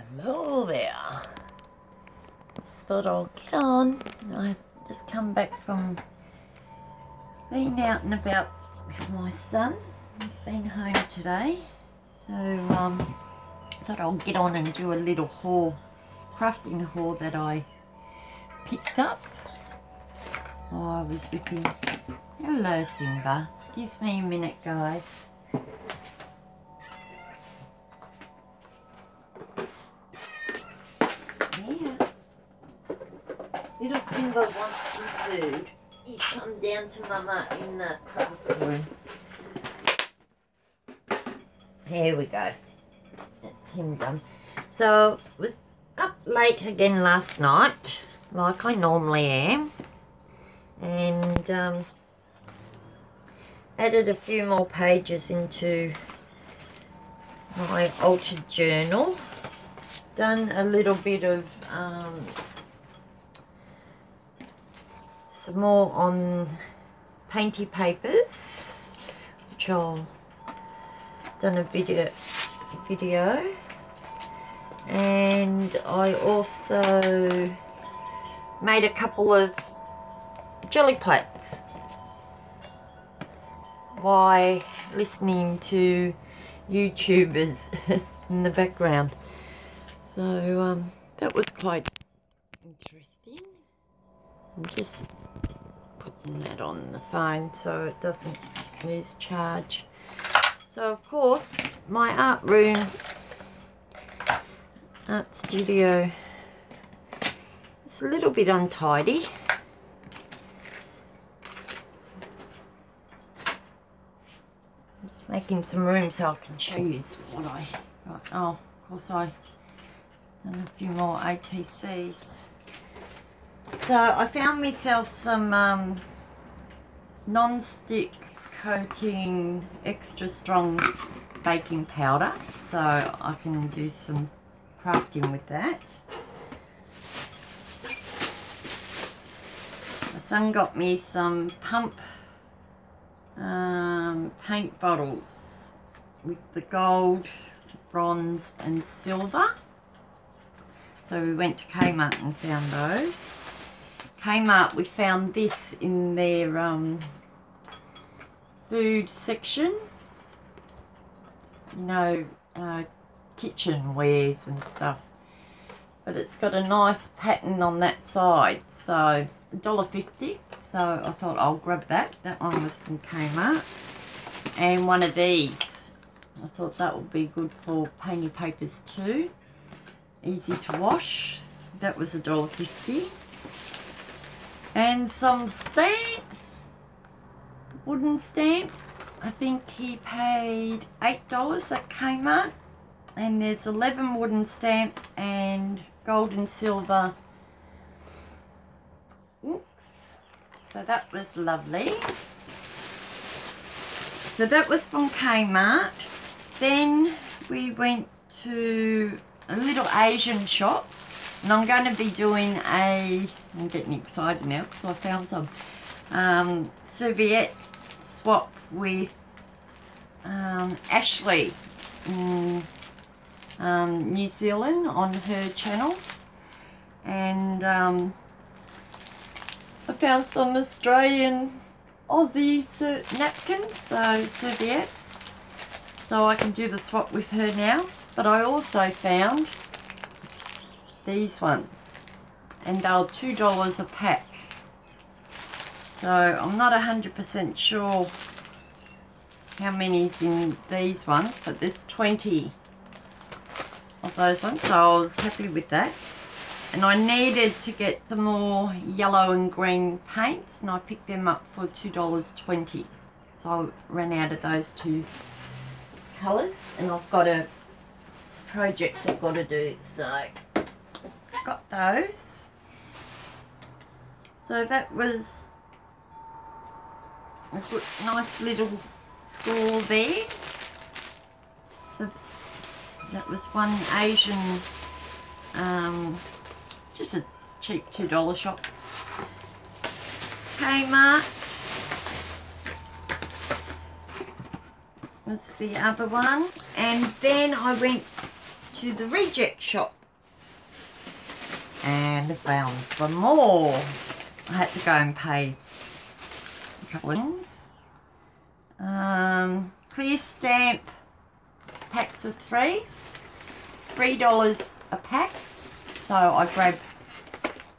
Hello there. Just thought I'll get on. I've just come back from being out and about with my son. He's been home today. So thought I'll get on and do a little haul, crafting haul that I picked up while I was with him. Hello Simba. Excuse me a minute guys. Little Simba wants some food. He's come down to Mama in the craft room. Here we go. That's him done. So, I was up late again last night, like I normally am. And added a few more pages into my altered journal. Done a little bit of some more on painty papers, which I'll done a video, and I also made a couple of jelly plats while listening to YouTubers in the background. So that was quite interesting. I'm just putting that on the phone so it doesn't lose charge. So of course my art room, art studio, it's a little bit untidy. Just making some room so I can show you what I got. Oh, of course I done a few more ATCs. So I found myself some non-stick coating extra strong baking powder, so I can do some crafting with that. My son got me some pump paint bottles with the gold, bronze and silver. So we went to Kmart and found those. Kmart, we found this in their food section, you know, kitchen wares and stuff, but it's got a nice pattern on that side, so $1.50, so I thought I'll grab that. That one was from Kmart. And one of these, I thought that would be good for painty papers too, easy to wash. That was $1.50. And some stamps, wooden stamps. I think he paid $8 at Kmart, and there's 11 wooden stamps and gold and silver inks. So that was lovely. So that was from Kmart. Then we went to a little Asian shop. And I'm going to be doing I'm getting excited now because I found some serviette swap with Ashley in New Zealand on her channel. And I found some Australian Aussie napkins, so serviettes, so I can do the swap with her now. But I also found these ones, and they were $2 a pack, so I'm not 100% sure how many's in these ones, but there's 20 of those ones, so I was happy with that. And I needed to get some more yellow and green paints, and I picked them up for $2.20, so I ran out of those two colours, and I've got a project I've got to do, so got those. So that was a good, nice little store there. So that was one Asian, just a cheap $2 shop. Kmart was the other one, and then I went to the reject shop and found some more. I had to go and pay a couple of things. Clear stamp packs of $3 a pack, so I grabbed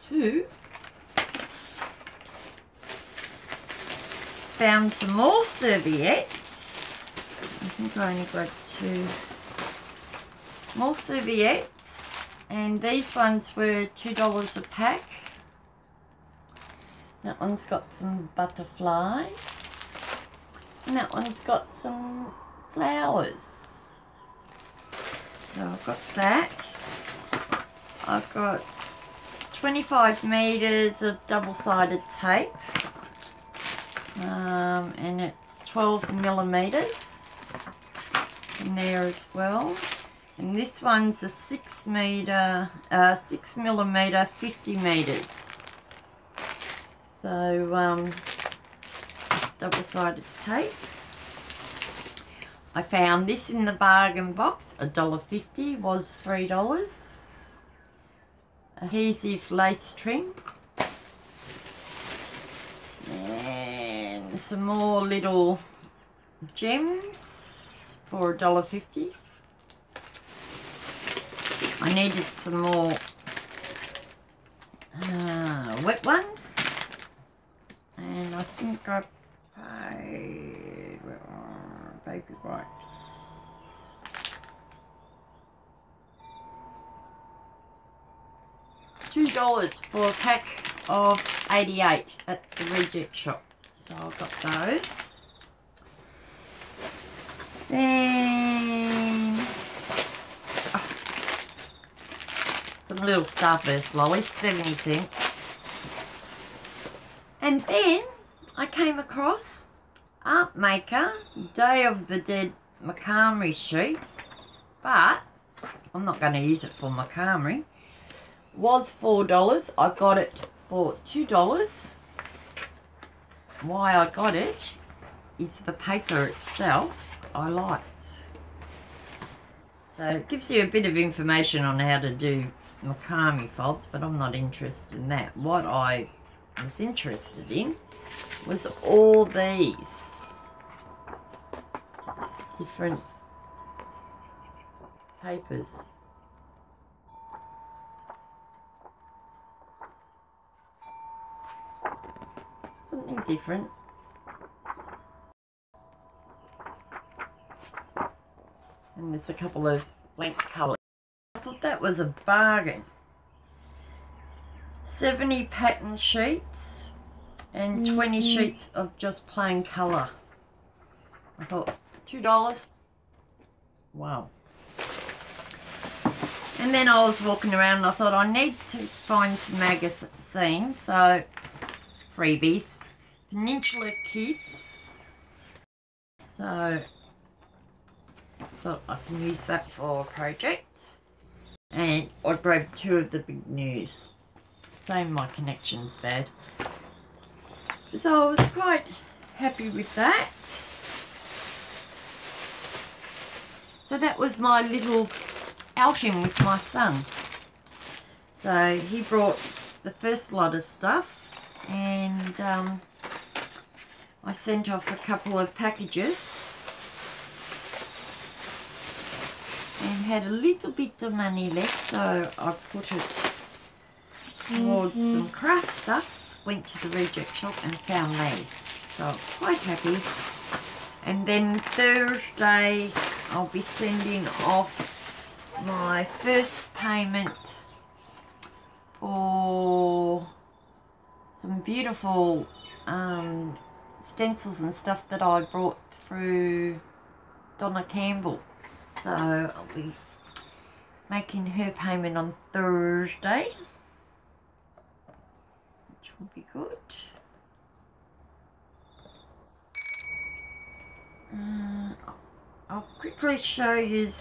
2. Found some more serviettes. I think I only grabbed 2 more serviettes, and these ones were $2 a pack. That one's got some butterflies, and that one's got some flowers. So I've got that. I've got 25 meters of double-sided tape, and it's 12 millimeters in there as well. And this one's a 6 millimeter, 50 meters. So double-sided tape. I found this in the bargain box, $1.50 was $3. Adhesive lace trim. And some more little gems for $1.50. I needed some more wet ones. And I think I paid baby wipes. $2 for a pack of 88 at the reject shop. So I've got those. Then some little Starburst lollies, 70 cents. And then I came across Art Maker Day of the Dead macrame sheets, but I'm not going to use it for macrame. Was $4. I got it for $2. Why I got it is the paper itself I liked. So it gives you a bit of information on how to do macrame folds, but I'm not interested in that. What I was interested in was all these different papers. Something different. And there's a couple of blank colours. I thought that was a bargain. 70 pattern sheets and 20 sheets of just plain colour. I thought $2. Wow. And then I was walking around and I thought I need to find some magazines, so freebies. Peninsula Kids. So I thought I can use that for a project. And I grabbed 2 of the big news. Same, my connection's bad. So I was quite happy with that. So that was my little outing with my son. So he brought the first lot of stuff, and I sent off a couple of packages and had a little bit of money left, so I put it towards some craft stuff. Went to the reject shop and found these, so I'm quite happy. And then Thursday I'll be sending off my first payment for some beautiful stencils and stuff that I brought through Donna Campbell. So I'll be making her payment on Thursday, which will be good. I'll quickly show you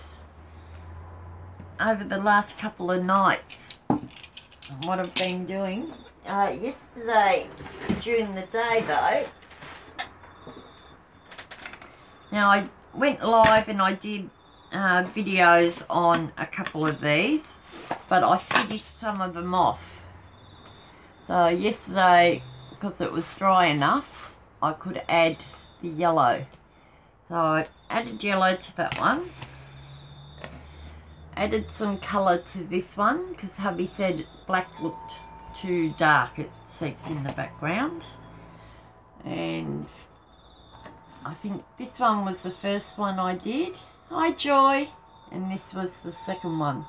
over the last couple of nights what I've been doing. Yesterday during the day though, now I went live and I did videos on a couple of these, but I finished some of them off. So yesterday, because it was dry enough, I could add the yellow. So I added yellow to that one. Added some colour to this one because hubby said black looked too dark. It seeped in the background. And I think this one was the first one I did. Hi Joy. And this was the second one.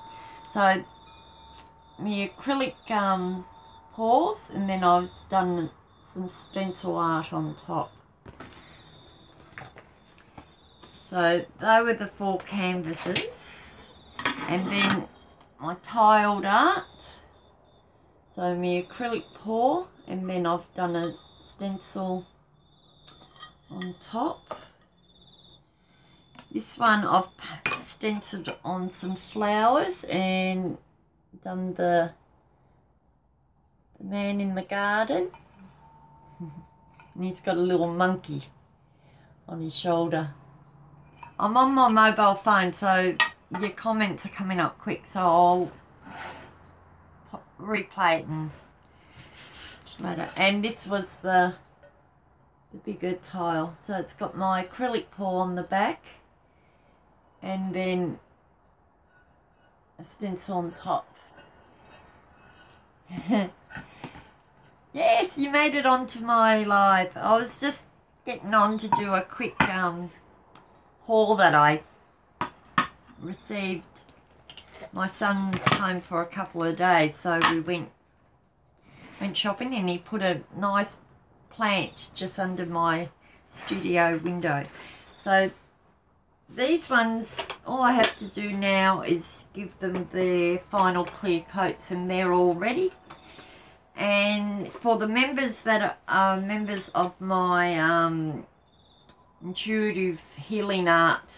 So my acrylic paws, and then I've done some stencil art on top. So they were the 4 canvases. And then my tiled art. So my acrylic paw, and then I've done a stencil on top. This one I've stenciled on some flowers and done the man in the garden. And he's got a little monkey on his shoulder. I'm on my mobile phone, so your comments are coming up quick, so I'll replay it and later. And this was the bigger tile, so it's got my acrylic paw on the back and then a stencil on top. Yes, you made it onto my live. I was just getting on to do a quick haul that I received. My son's home for a couple of days, so we went shopping, and he put a nice plant just under my studio window. So these ones, all I have to do now is give them their final clear coats, and they're all ready. And for the members that are members of my intuitive healing art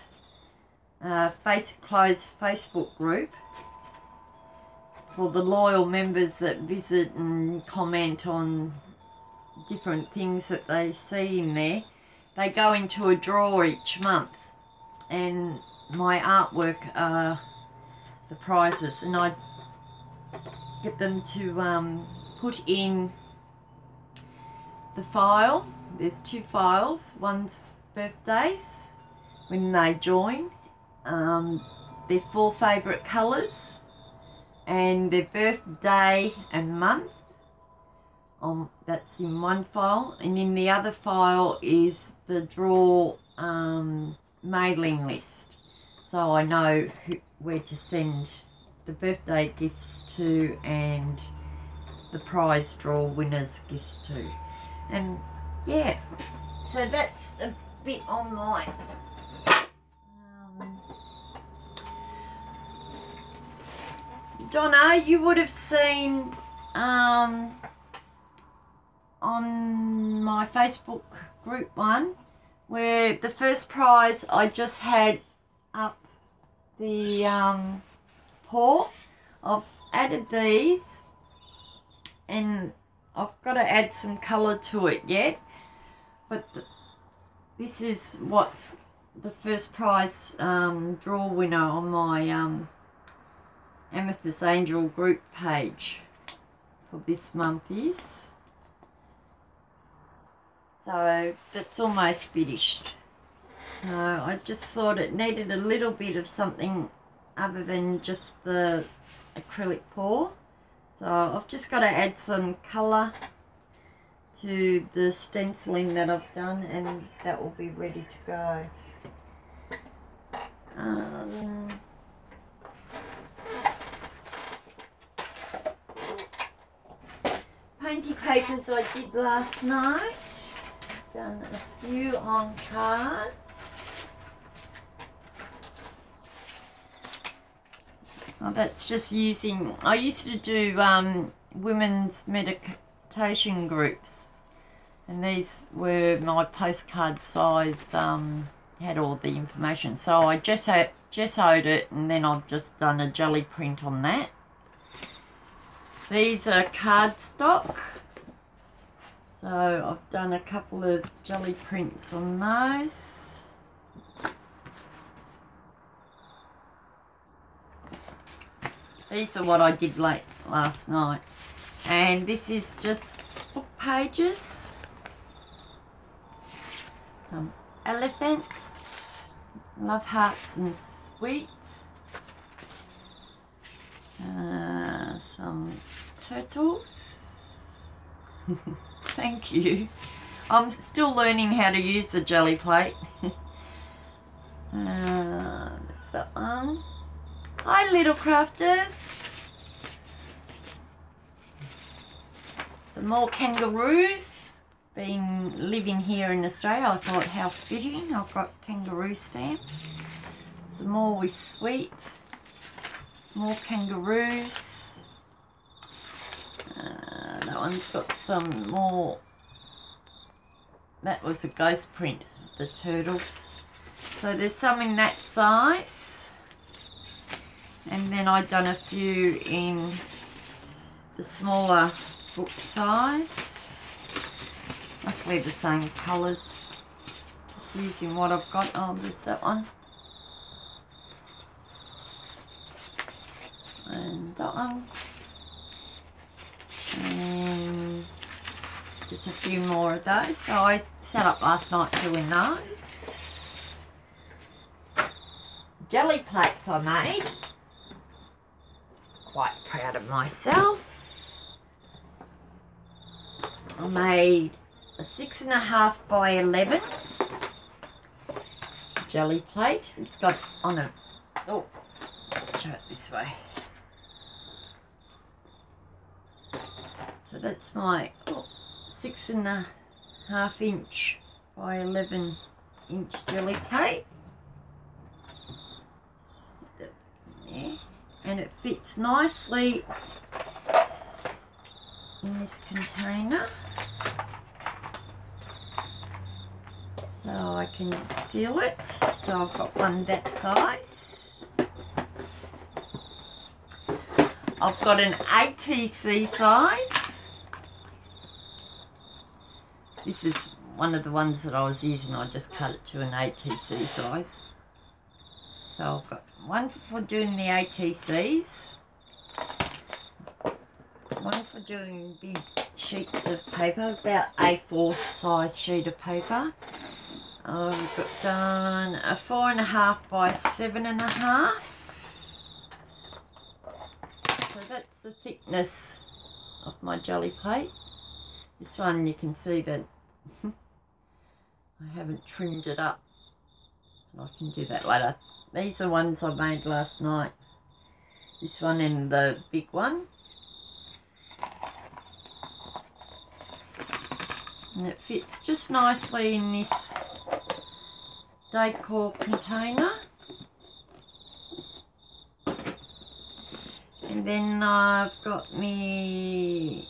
closed Facebook group, for the loyal members that visit and comment on different things that they see in there, they go into a draw each month, and my artwork are the prizes, and I get them to put in the file. There's 2 files. One's birthdays when they join, their 4 favourite colours, and their birthday and month. That's in one file, and in the other file is the draw mailing list, so I know where to send the birthday gifts to and the prize draw winners gifts to. And yeah, so that's a bit on my Donna, you would have seen on my Facebook group one where the first prize I just had up the paw. I've added these, and I've got to add some colour to it yet, but this is what's the first prize draw winner on my Amethyst Angel group page for this month is. So that's almost finished. I just thought it needed a little bit of something other than just the acrylic paw. So I've just got to add some colour to the stenciling that I've done, and that will be ready to go. Painty papers I did last night. Done a few on cards. Oh, that's just using, I used to do women's meditation groups, and these were my postcard size, had all the information. So I gessoed it, and then I've just done a jelly print on that. These are cardstock, so I've done a couple of jelly prints on those. These are what I did late last night. And this is just book pages. Some elephants. Love hearts and sweet. Some turtles. Thank you. I'm still learning how to use the jelly plate. That one. Hi, little crafters. Some more kangaroos. Been living here in Australia, I thought how fitting. I've got kangaroo stamp. Some more with sweet. More kangaroos. That one's got some more. That was a ghost print, the turtles. So there's some in that size. And then I've done a few in the smaller book size. Roughly the same colours. Just using what I've got. Oh, there's that one. And that one. And just a few more of those. So I sat up last night doing those. Jelly plates I made. Quite proud of myself. I made a 6.5 by 11 jelly plate. It's got on a, oh, show it this way. So that's my 6.5 inch by 11 inch jelly plate. Stick that in there. And it fits nicely in this container. So I can seal it. So I've got one that size. I've got an ATC size. This is one of the ones that I was using. I just cut it to an ATC size. So I've got one for doing the ATCs. One for doing big sheets of paper, about A4 size sheet of paper. I've got done a 4.5 by 7.5. So that's the thickness of my jelly plate. This one you can see that I haven't trimmed it up. I can do that later. These are ones I made last night. This one and the big one. And it fits just nicely in this decor container. And then I've got me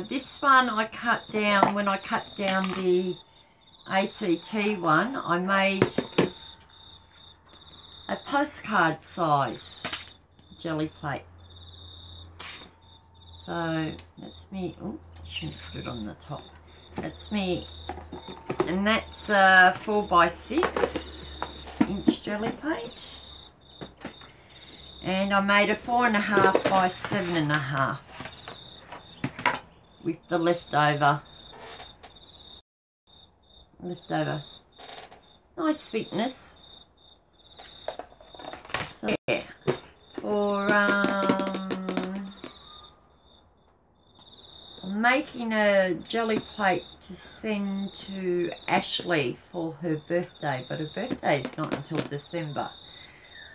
this one I cut down. When I cut down the ACT one, I made a postcard size jelly plate. So that's me. Oh, shouldn't put it on the top. That's me, and that's a 4 by 6 inch jelly plate. And I made a 4.5 by 7.5 with the leftover. Nice thickness. So yeah, for making a jelly plate to send to Ashley for her birthday, but her birthday is not until December.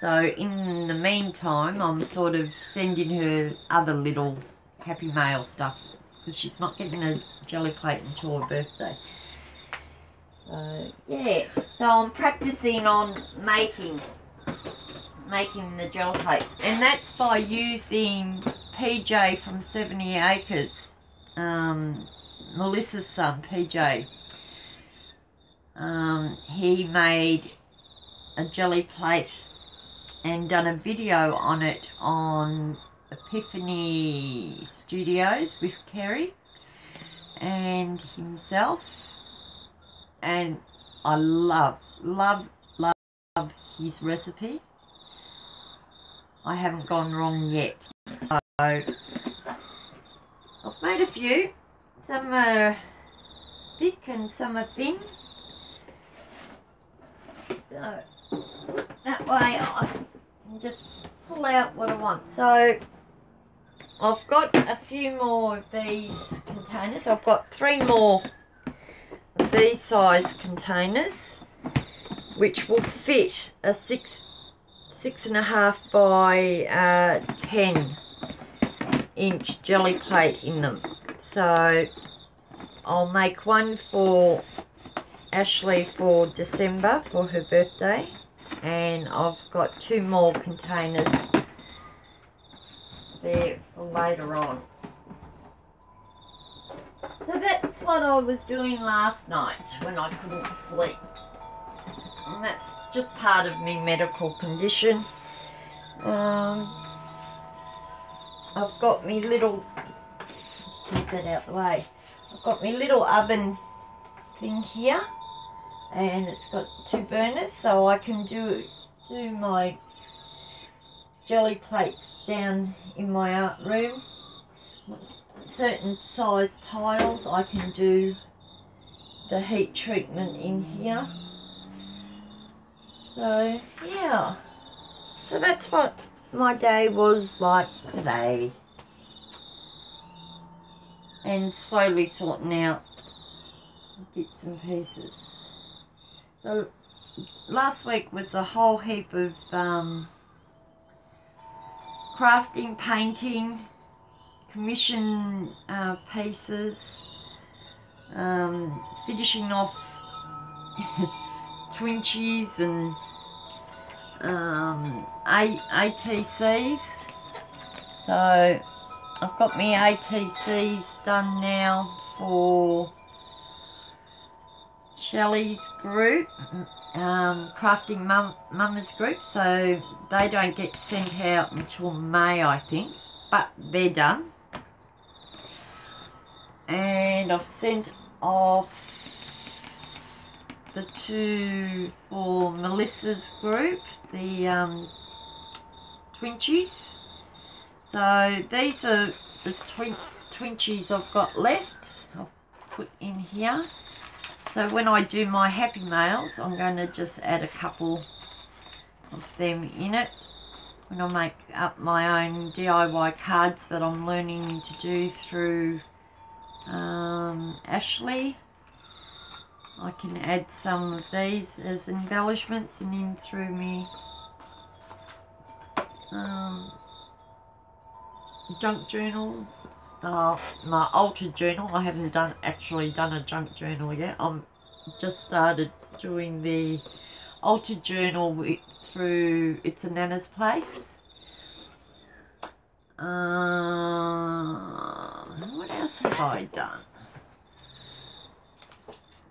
So in the meantime, I'm sort of sending her other little Happy Mail stuff because she's not getting a jelly plate until her birthday. So yeah, so I'm practicing on making the jelly plates, and that's by using PJ from 70 Acres. Melissa's son, PJ, he made a jelly plate and done a video on it on Epiphany Studios with Kerry and himself, and I love his recipe. I haven't gone wrong yet. So I've made a few. Some are thick and some are thin. So that way I can just pull out what I want. So I've got a few more of these containers. I've got 3 more of these size containers, which will fit a 6.5 by 10 inch jelly plate in them. So I'll make one for Ashley for December for her birthday, and I've got 2 more containers there for later on. So that's what I was doing last night when I couldn't sleep, and that's just part of my medical condition. I've got me little, just move that out the way, I've got my little oven thing here, and it's got 2 burners, so I can do my jelly plates down in my art room. Certain size tiles I can do the heat treatment in here. So yeah, so that's what my day was like today, and slowly sorting out bits and pieces. So last week was a whole heap of crafting, painting, commission pieces, finishing off twinchies and ATCs. So I've got my ATCs done now for Shelley's group, Crafting Mamas group, so they don't get sent out until May, I think, but they're done. And I've sent off the 2 for Melissa's group, the twinchies. So these are the twinchies I've got left. I'll put in here. So when I do my happy mails, I'm going to just add a couple of them in it. When I make up my own DIY cards that I'm learning to do through Ashley, I can add some of these as embellishments and in through me junk journal, my altered journal. I haven't actually done a junk journal yet. I'm just started doing the altered journal through It's a Nana's Place. What else have I done?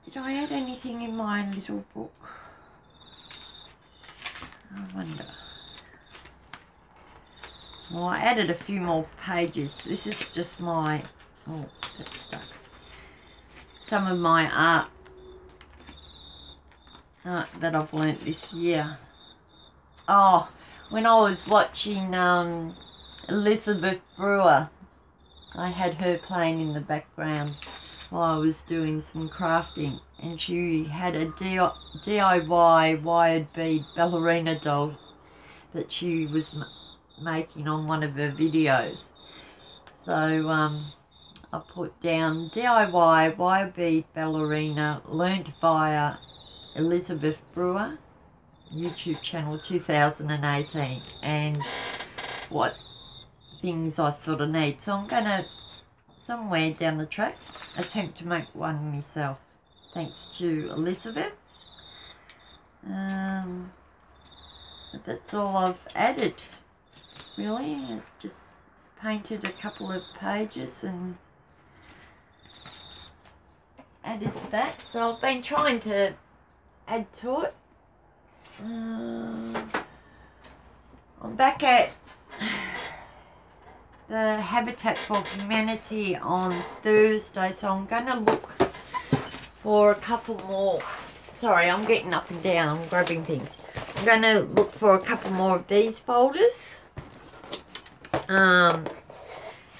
Did I add anything in my little book? I wonder. Well, I added a few more pages. This is just my, oh, that's stuck. Some of my art that I've learnt this year. Oh, when I was watching Elizabeth Brewer, I had her playing in the background while I was doing some crafting, and she had a DIY wired bead ballerina doll that she was making on one of her videos. So I put down DIY wire bead ballerina learnt via Elizabeth Brewer, YouTube channel 2018, and what things I sort of need. So I'm going to, somewhere down the track, attempt to make one myself, thanks to Elizabeth. But that's all I've added, really. I just painted a couple of pages and added to that. So I've been trying to add to it. I'm back at the Habitat for Humanity on Thursday, so I'm going to look for a couple more. Sorry, I'm getting up and down, I'm grabbing things. I'm going to look for a couple more of these folders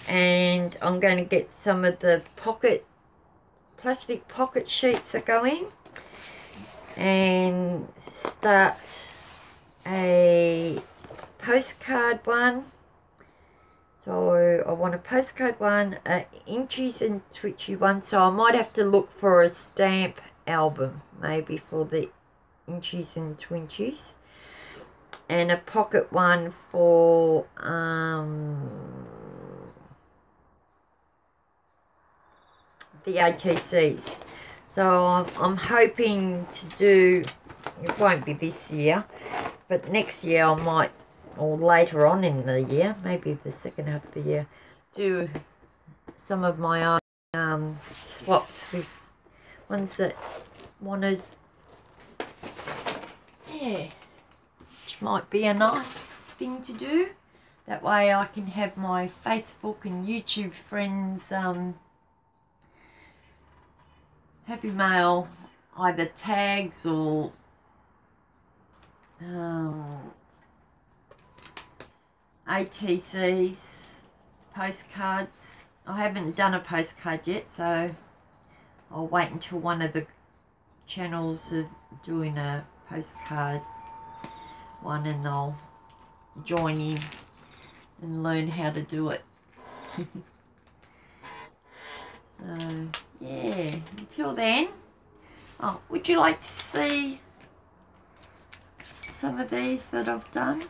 And I'm going to get some of the plastic pocket sheets that go in and start a postcard one. So I want a postcard one, an inchies and twitchy one, so I might have to look for a stamp album maybe for the inchies and twinchies, and a pocket one for the ATCs. So I'm hoping to do, it won't be this year, but next year I might, or later on in the year, maybe the second half of the year, do some of my own swaps with ones that wanted, yeah, which might be a nice thing to do. That way I can have my Facebook and YouTube friends Happy Mail either tags or ATCs, postcards. I haven't done a postcard yet, so I'll wait until one of the channels are doing a postcard one and I'll join in and learn how to do it. So yeah, until then, oh, would you like to see some of these that I've done?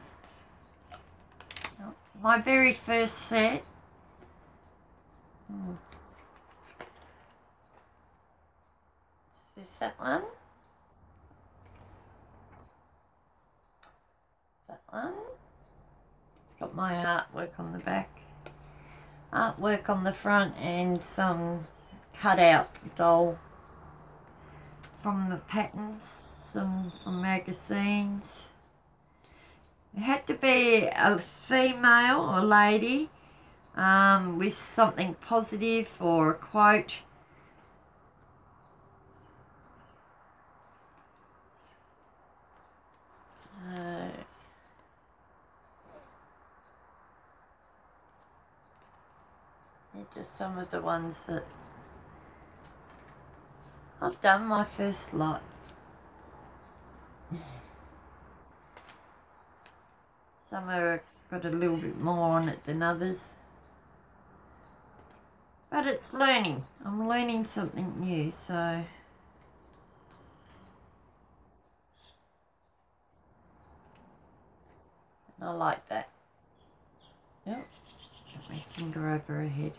My very first set. There's that one. That one. It's got my artwork on the back, artwork on the front, and some cutout doll from the patterns, some from magazines. It had to be a female or lady with something positive or a quote. They're just some of the ones that I've done, my first lot. Some are got a little bit more on it than others. But it's learning. I'm learning something new, so. And I like that. Yep. Got my finger over her head.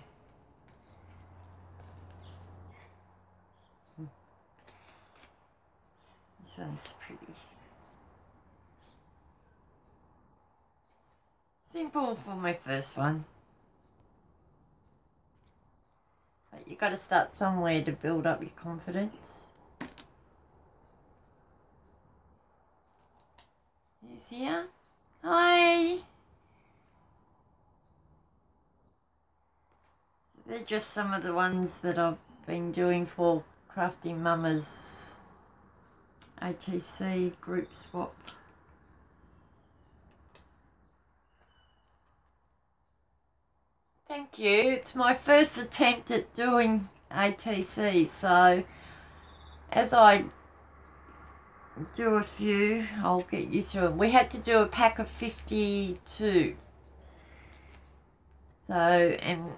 This one's pretty. Simple for my first one. But you got to start somewhere to build up your confidence. He's here. Hi! They're just some of the ones that I've been doing for Crafty Mama's ATC group swap. Thank you. It's my first attempt at doing ATC, so as I do a few, I'll get used to it. We had to do a pack of 52. So, and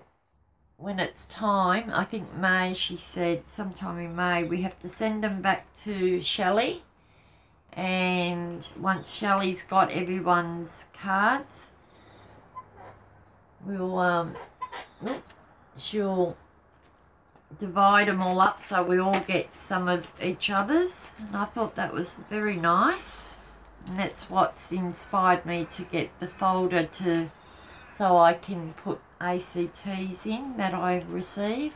when it's time, I think May, she said sometime in May, we have to send them back to Shelley. And once Shelley's got everyone's cards, we'll she'll divide them all up so we all get some of each other's, and I thought that was very nice, and that's what's inspired me to get the folder so I can put ACTs in that I receive.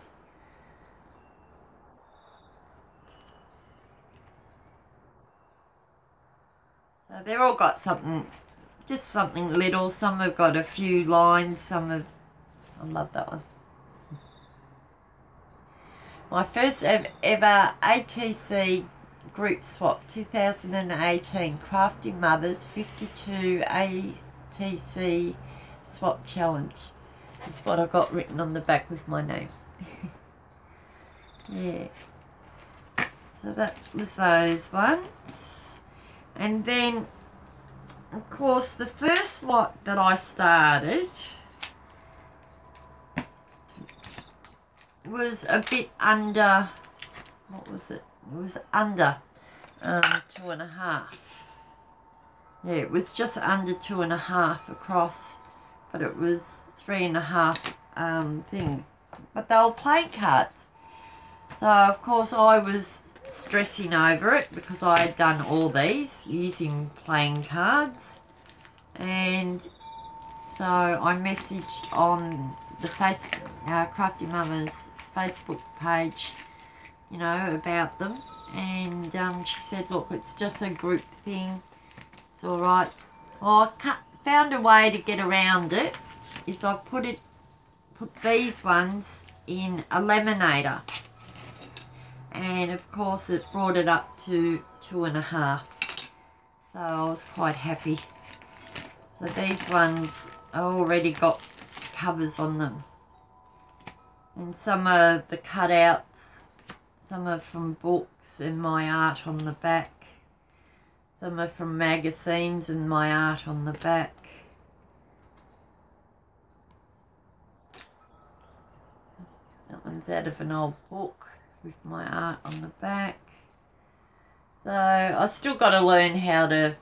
So they've all got something, just something little. Some have got a few lines, some have, I love that one. My first ever ATC group swap 2018, Crafty Mothers 52 ATC swap challenge. It's what I got written on the back with my name. Yeah. So that was those ones. And then, of course, the first lot that I started was a bit under, what was it? It was under 2.5. Yeah, it was just under 2.5 across, but it was 3.5 thing. But they were playing cards. So of course I was stressing over it because I had done all these using playing cards, and so I messaged on the Crafty Mama's Facebook page, you know, about them, and she said, look, it's just a group thing, it's alright. Well, I found a way to get around it, is I put these ones in a laminator, and of course it brought it up to 2.5, so I was quite happy. So these ones I already got covers on them, and some are the cutouts, some are from books and my art on the back, some are from magazines and my art on the back. That one's out of an old book with my art on the back. So I still got to learn how to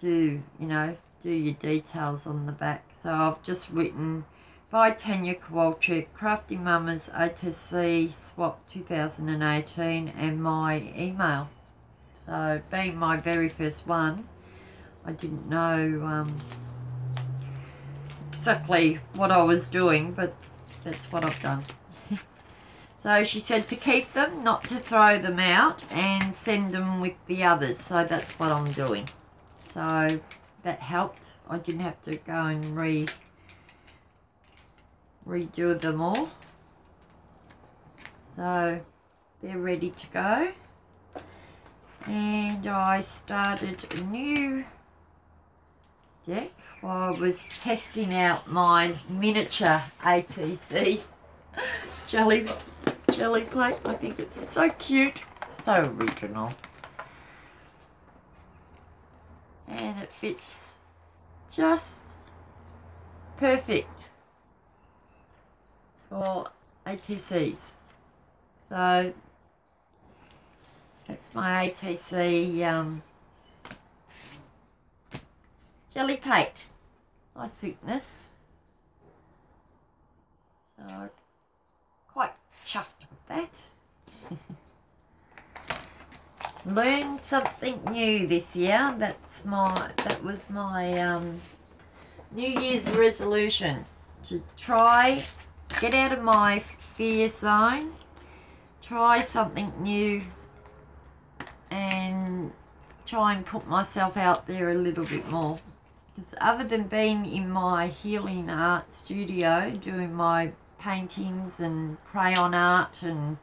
do, you know, do your details on the back. So I've just written by Tania Kowalczyk, Crafty Mama's OTC Swap 2018, and my email. So being my very first one, I didn't know exactly what I was doing, but that's what I've done. So she said to keep them, not to throw them out, and send them with the others. So that's what I'm doing. So that helped. I didn't have to go and redo them all. So they're ready to go. And I started a new deck while I was testing out my miniature ATC jelly plate. I think it's so cute, so original, and it fits just perfect for ATCs. So that's my ATC jelly plate. Nice thickness. So quite chuffed with that. Learned something new this year. That was my New Year's resolution, to try get out of my fear zone, try something new, and try and put myself out there a little bit more. Because other than being in my healing art studio doing my paintings and crayon art and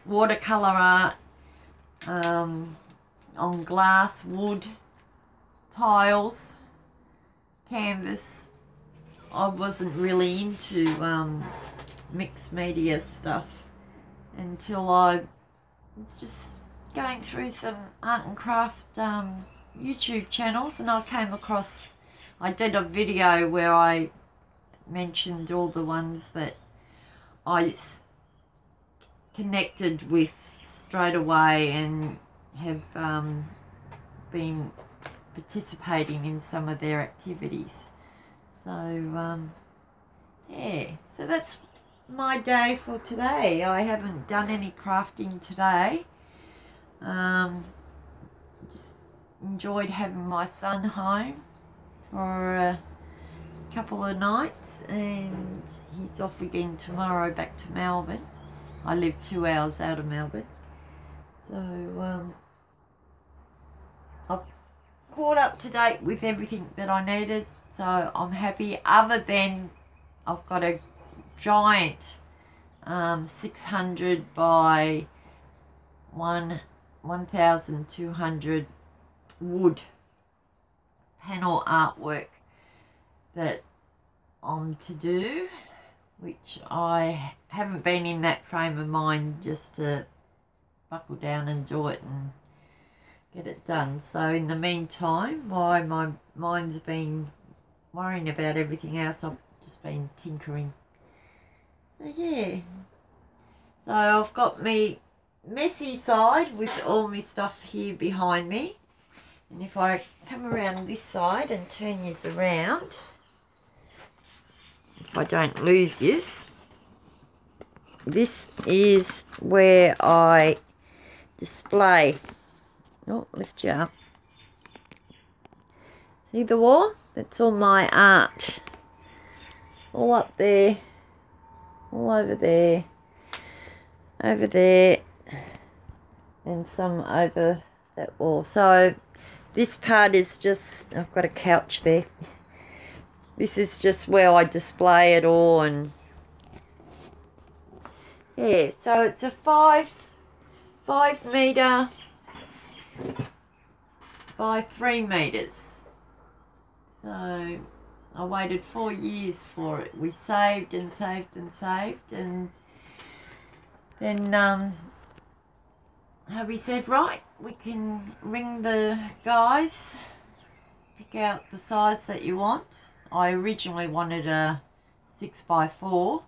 watercolor art on glass, wood, tiles, canvas, I wasn't really into mixed media stuff until I was just going through some art and craft YouTube channels, and I came across, I did a video where I mentioned all the ones that I connected with straight away and have been participating in some of their activities. So yeah, so that's my day for today. I haven't done any crafting today. Just enjoyed having my son home for a couple of nights, and he's off again tomorrow back to Melbourne. I live 2 hours out of Melbourne. So I've caught up to date with everything that I needed, so I'm happy, other than I've got a giant 600 by 1,200 wood panel artwork that to do, which I haven't been in that frame of mind just to buckle down and do it and get it done. So in the meantime, while my mind's been worrying about everything else, I've just been tinkering. So yeah, so I've got me messy side with all my stuff here behind me, and if I come around this side and turn this around, if I don't lose this is where I display. Oh, lift you up. See the wall? That's all my art. All up there, all over there, and some over that wall. So this part is just, I've got a couch there. This is just where I display it all, and yeah, so it's a 5 metre by 3 metres. So I waited 4 years for it. We saved and saved and saved, and then hubby said, right, we can ring the guys, pick out the size that you want. I originally wanted a 6 by 4,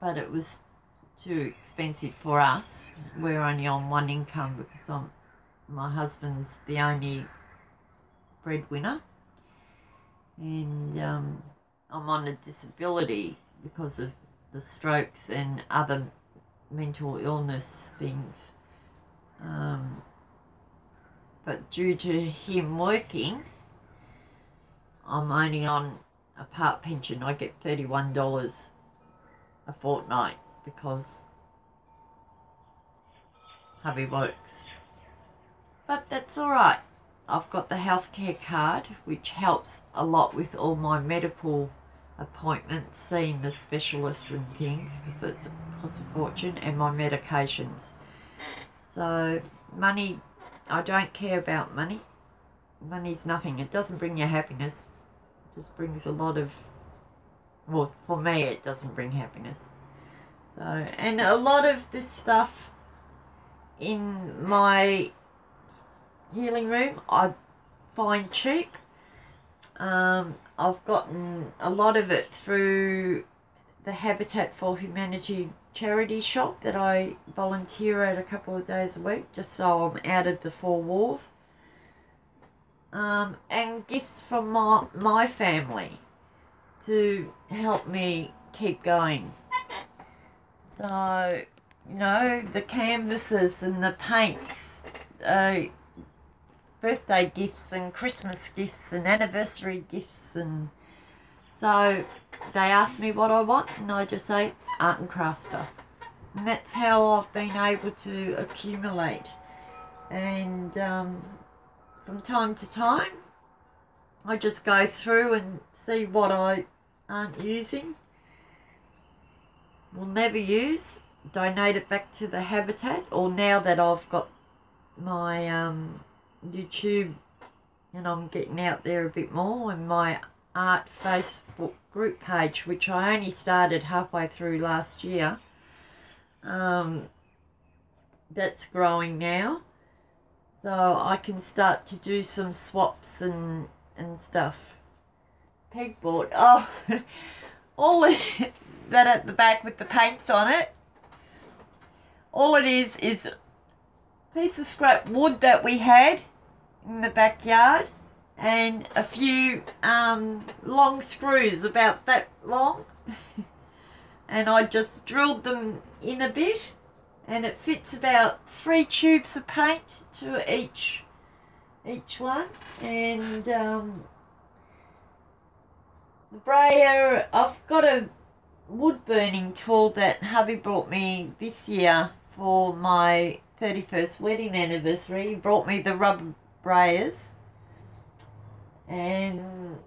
but it was too expensive for us. We're only on one income because my husband's the only breadwinner, and I'm on a disability because of the strokes and other mental illness things. But due to him working, I'm only on a part pension. I get $31 a fortnight because hubby works. But that's alright. I've got the healthcare card, which helps a lot with all my medical appointments, seeing the specialists and things, because that's costs a fortune, and my medications. So money, I don't care about money. Money's nothing. It doesn't bring you happiness. It just brings a lot of, well, for me it doesn't bring happiness. So, and a lot of this stuff in my healing room I find cheap. I've gotten a lot of it through the Habitat for Humanity charity shop that I volunteer at a couple of days a week, just so I'm out of the 4 walls. And gifts from my family to help me keep going. So, you know, the canvases and the paints, birthday gifts and Christmas gifts and anniversary gifts, and so they ask me what I want and I just say art and craft stuff, and that's how I've been able to accumulate. And from time to time I just go through and see what I aren't using, will never use, donate it back to the Habitat. Or now that I've got my YouTube and I'm getting out there a bit more, and my art Facebook group page, which I only started halfway through last year, that's growing now, so I can start to do some swaps and stuff. Pegboard, oh, all that at the back with the paints on it, all it is a piece of scrap wood that we had in the backyard, and a few long screws about that long, and I just drilled them in a bit, and it fits about 3 tubes of paint to each one. And the brayer, I've got a wood burning tool that hubby brought me this year for my 31st wedding anniversary. He brought me the rubber brayers, and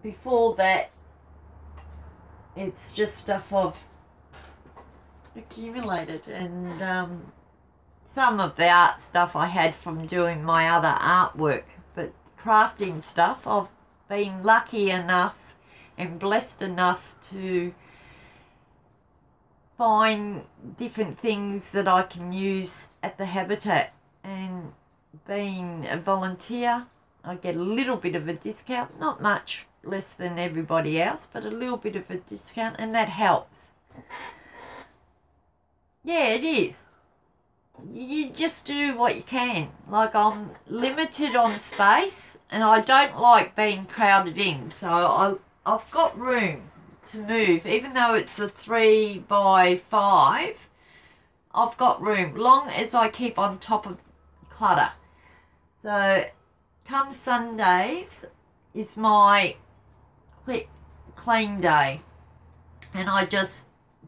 before that it's just stuff I've accumulated. And some of the art stuff I had from doing my other artwork, but crafting stuff I've been lucky enough and blessed enough to find different things that I can use at the habitat, and being a volunteer I get a little bit of a discount, not much less than everybody else, but a little bit of a discount, and that helps. Yeah, it is. You just do what you can. Like, I'm limited on space and I don't like being crowded in, so I've got room to move. Even though it's a 3 by 5, I've got room, long as I keep on top of clutter. So come Sundays is my clean day, and I just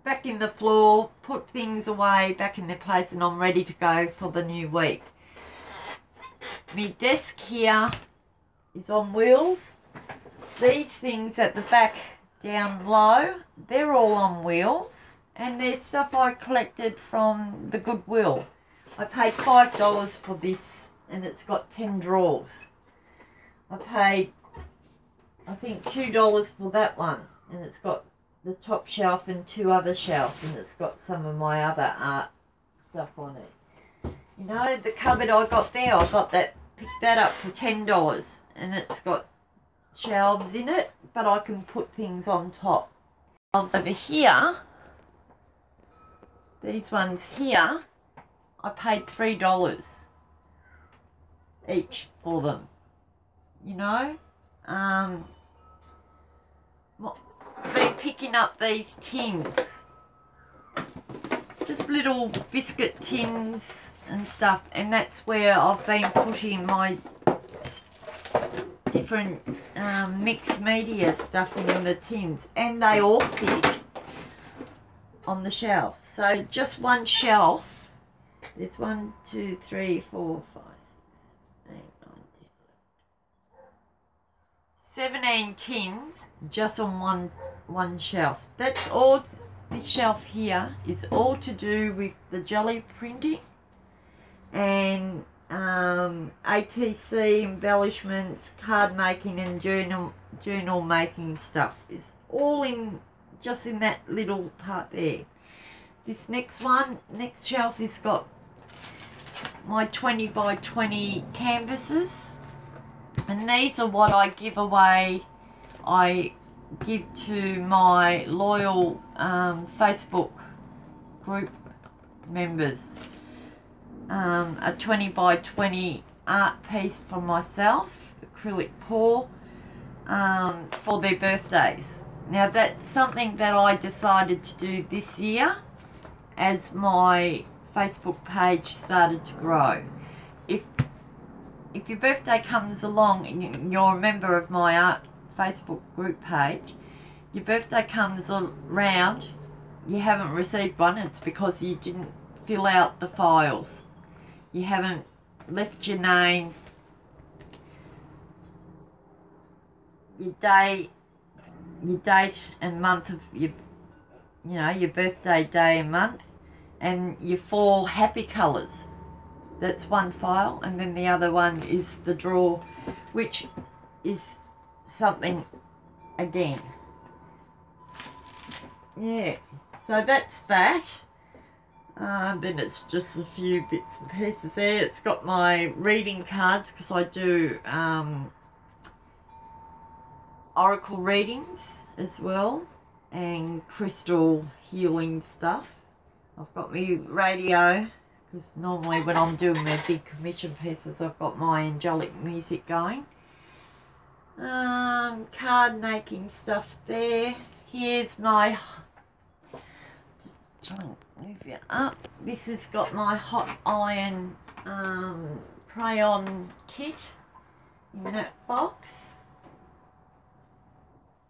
vacuum the floor, put things away back in their place, and I'm ready to go for the new week. My desk here is on wheels. These things at the back down low, they're all on wheels, and they're stuff I collected from the Goodwill. I paid $5 for this, and it's got 10 drawers. I paid, I think, $2 for that one, and it's got the top shelf and 2 other shelves, and it's got some of my other art stuff on it. You know, the cupboard I got there, I got that, picked that up for $10, and it's got shelves in it, but I can put things on top. Shelves over here, these ones here, I paid $3 each for them. You know, been picking up these tins, just little biscuit tins and stuff, and that's where I've been putting my different mixed media stuff in the tins, and they all fit on the shelf. So just one shelf, there's 1, 2, 3, 4, 5, 6, 8, 9, 10, 17 tins just on one shelf. That's all. This shelf here is all to do with the jelly printing and ATC embellishments, card making, and journal making stuff. Is all in just in that little part there. This next shelf has got my 20 by 20 canvases, and these are what I give away. I give to my loyal Facebook group members. A 20 by 20 art piece for myself, acrylic pour, for their birthdays. Now that's something that I decided to do this year as my Facebook page started to grow. If your birthday comes along and you're a member of my art Facebook group page, your birthday comes around, you haven't received one, it's because you didn't fill out the files. You haven't left your name, your date and month of your birthday day and month, and your 4 happy colours. That's one file, and then the other one is the drawer, which is something again. Yeah, so that's that. Then it's just a few bits and pieces there. It's got my reading cards, because I do oracle readings as well, and crystal healing stuff. I've got my radio, because normally when I'm doing my big commission pieces, I've got my angelic music going. Card making stuff there. Here's my, just trying to move it up. This has got my hot iron crayon kit in that box.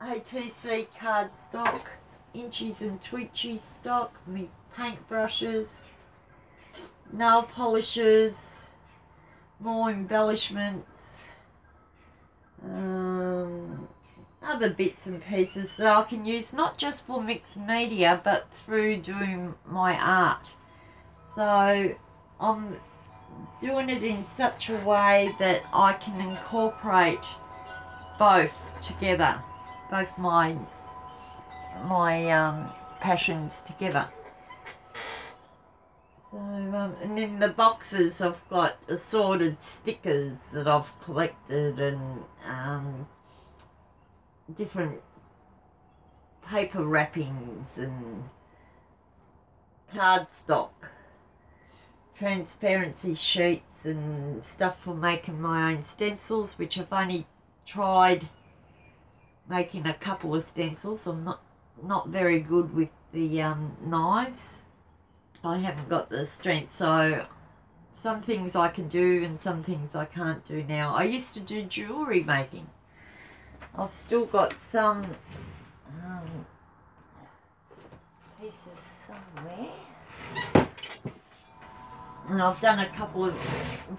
ATC card stock, inchies and twitchy stock, my paint brushes, nail polishes, more embellishments, other bits and pieces that I can use not just for mixed media but through doing my art. So I'm doing it in such a way that I can incorporate both together, both my passions together. So, and in the boxes I've got assorted stickers that I've collected, and different paper wrappings and cardstock, transparency sheets and stuff for making my own stencils, which I've only tried making a couple of stencils. I'm not very good with the knives. I haven't got the strength, so some things I can do and some things I can't do now. I used to do jewellery making. I've still got some pieces somewhere, and I've done a couple of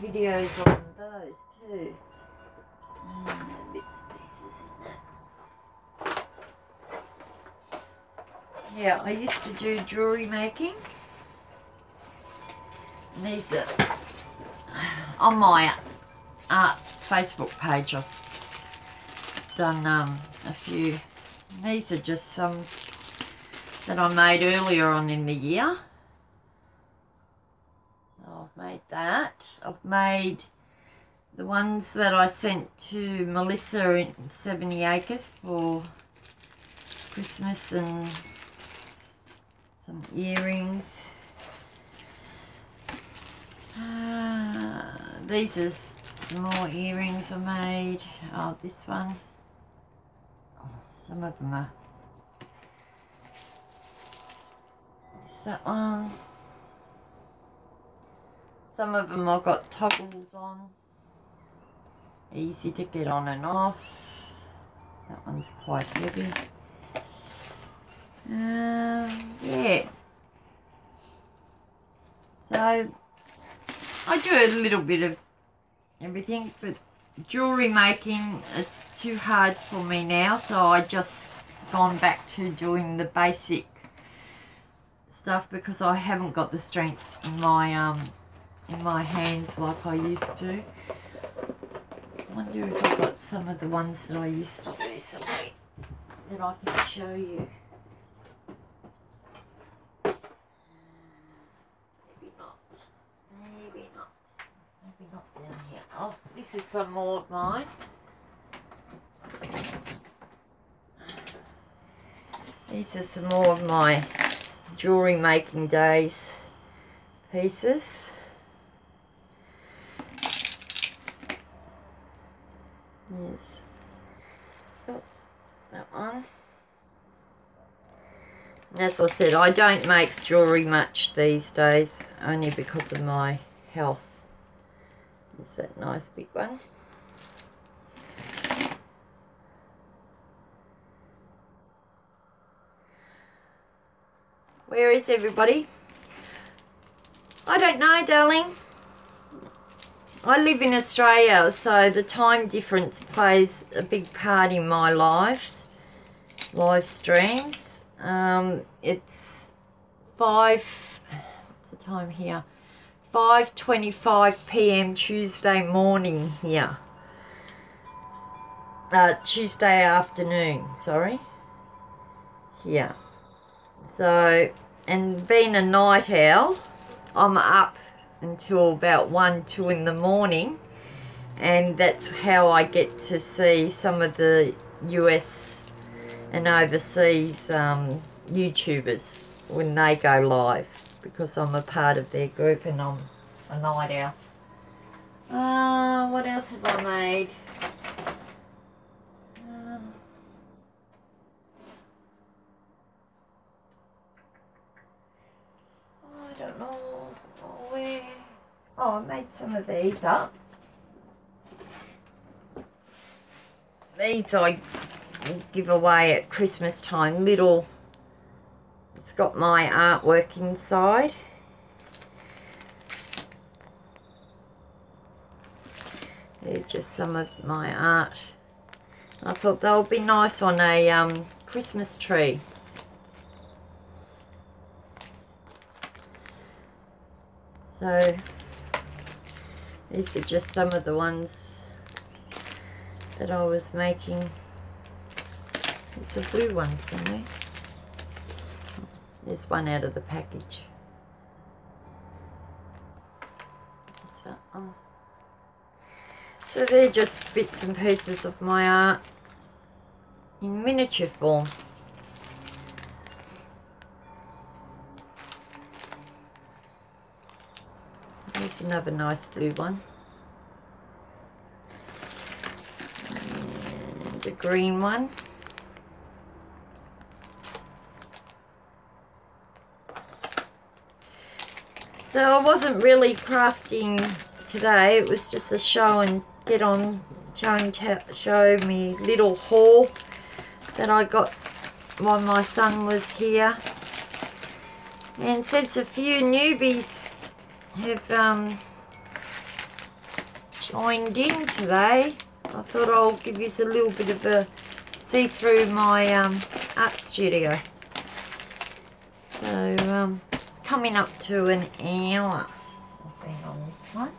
videos on those too. Bits and pieces in that. Yeah, I used to do jewellery making. And these are on my art Facebook page. I've done a few. These are just some that I made earlier on in the year. So I've made that. I've made the ones that I sent to Melissa in 70 Acres for Christmas, and some earrings. These are some more earrings I made. Oh, this one. Oh, some of them are. That one. Some of them I've got toggles on. Easy to get on and off. That one's quite heavy. Yeah. So I do a little bit of everything, but jewellery making, it's too hard for me now, so I just gone back to doing the basic stuff because I haven't got the strength in my hands like I used to. I wonder if I've got some of the ones that I used to do recently that I can show you. Maybe not down here. Oh, this is some more of mine. These are some more of my jewellery making days pieces. Yes. Oh, that one. As I said, I don't make jewellery much these days, only because of my health. There's that nice big one. Where is everybody? I don't know, darling. I live in Australia, so the time difference plays a big part in my live streams. It's what's the time here? 5:25 p.m. Tuesday morning here. Tuesday afternoon, sorry. Here. So, and being a night owl, I'm up until about 1, 2 in the morning, and that's how I get to see some of the US and overseas YouTubers when they go live, because I'm a part of their group and I'm a night owl. What else have I made? I don't know where. Oh, I made some of these up. These I give away at Christmas time. Little, it's got my artwork inside. They're just some of my art. I thought they would be nice on a Christmas tree. So these are just some of the ones that I was making. There's a blue one somewhere. There's one out of the package. So they're just bits and pieces of my art in miniature form. Here's another nice blue one. And the green one. So I wasn't really crafting today, it was just a show and get on, show me little haul that I got while my son was here. And since a few newbies have joined in today, I thought I'll give you a little bit of a see through my art studio. So it's coming up to an hour I've been on this one.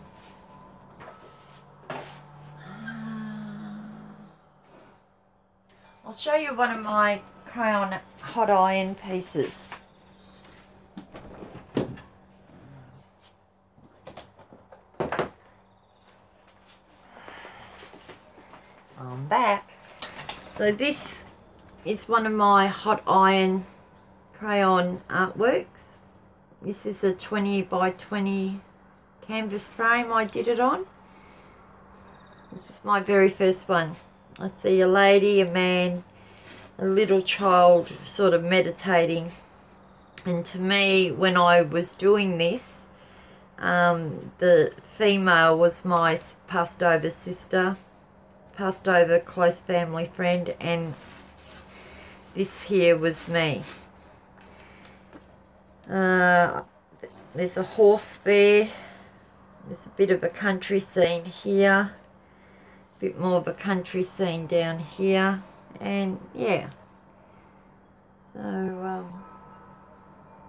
I'll show you one of my crayon hot iron pieces. I'm back. So this is one of my hot iron crayon artworks. This is a 20 by 20 canvas frame I did it on. This is my very first one. I see a lady, a man, a little child sort of meditating. And to me, when I was doing this, the female was my passed over sister, passed over close family friend, and this here was me. There's a horse there. There's a bit of a country scene here. Bit more of a country scene down here, and yeah, so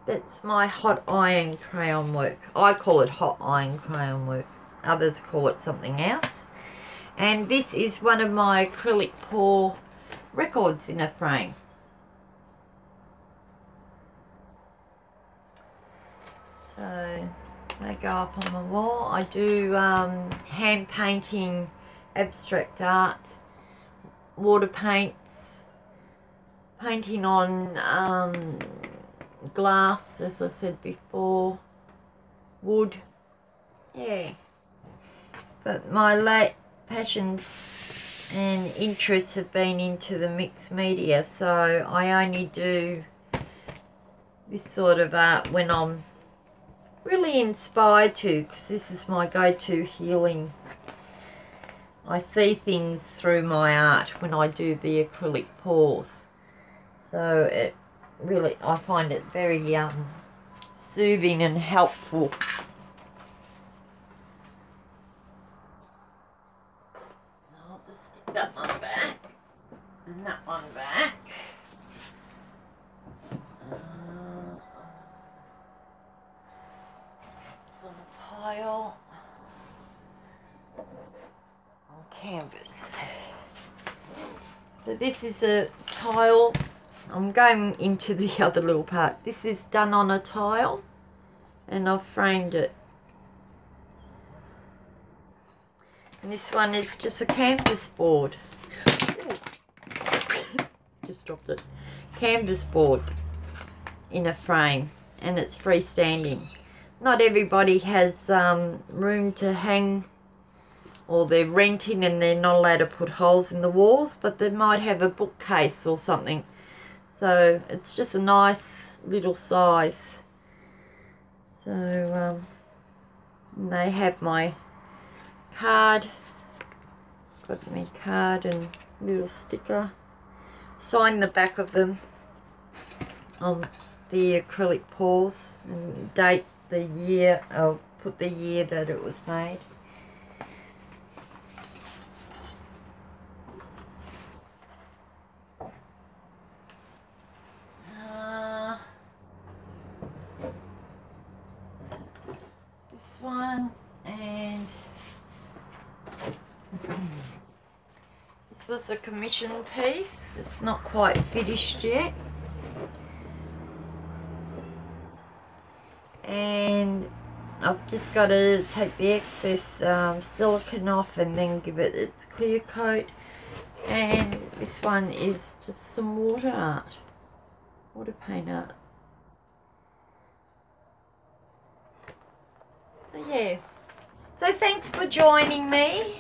that's my hot iron crayon work. I call it hot iron crayon work, others call it something else. And this is one of my acrylic pour records in a frame. So they go up on the wall. I do hand painting, abstract art, water paints, painting on glass, as I said before, wood, yeah. But my late passions and interests have been into the mixed media, so I only do this sort of art when I'm really inspired to, because this is my go-to healing. I see things through my art when I do the acrylic pours. So it really, I find it very soothing and helpful. I'll just stick that one back and that one back. It's on the tile. Canvas. So this is a tile. I'm going into the other little part. This is done on a tile and I've framed it. And this one is just a canvas board. Just dropped it. Canvas board in a frame, and it's freestanding. Not everybody has room to hang, or they're renting and they're not allowed to put holes in the walls, but they might have a bookcase or something. So it's just a nice little size. So they have my card, got my card and little sticker. Sign the back of them on the acrylic pours and date the year. I'll put the year that it was made. One, and was a commission piece. It's not quite finished yet. And I've just got to take the excess silicone off and then give it its clear coat. And this one is just some water art, water paint art. So yeah, so thanks for joining me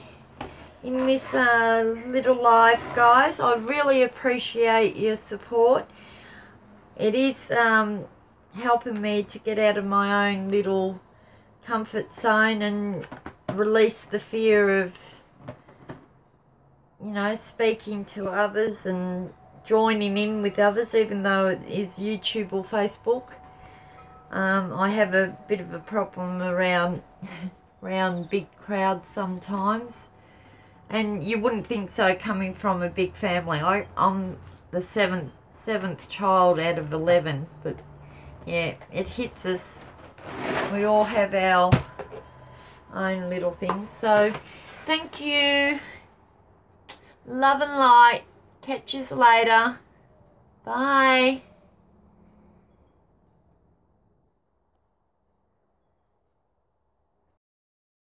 in this little live, guys. I really appreciate your support. It is helping me to get out of my own little comfort zone and release the fear of, you know, speaking to others and joining in with others, even though it is YouTube or Facebook. I have a bit of a problem around big crowds sometimes, and you wouldn't think so coming from a big family. I'm the seventh child out of 11, but yeah, it hits us. We all have our own little things. So thank you. Love and light. Catch you later. Bye.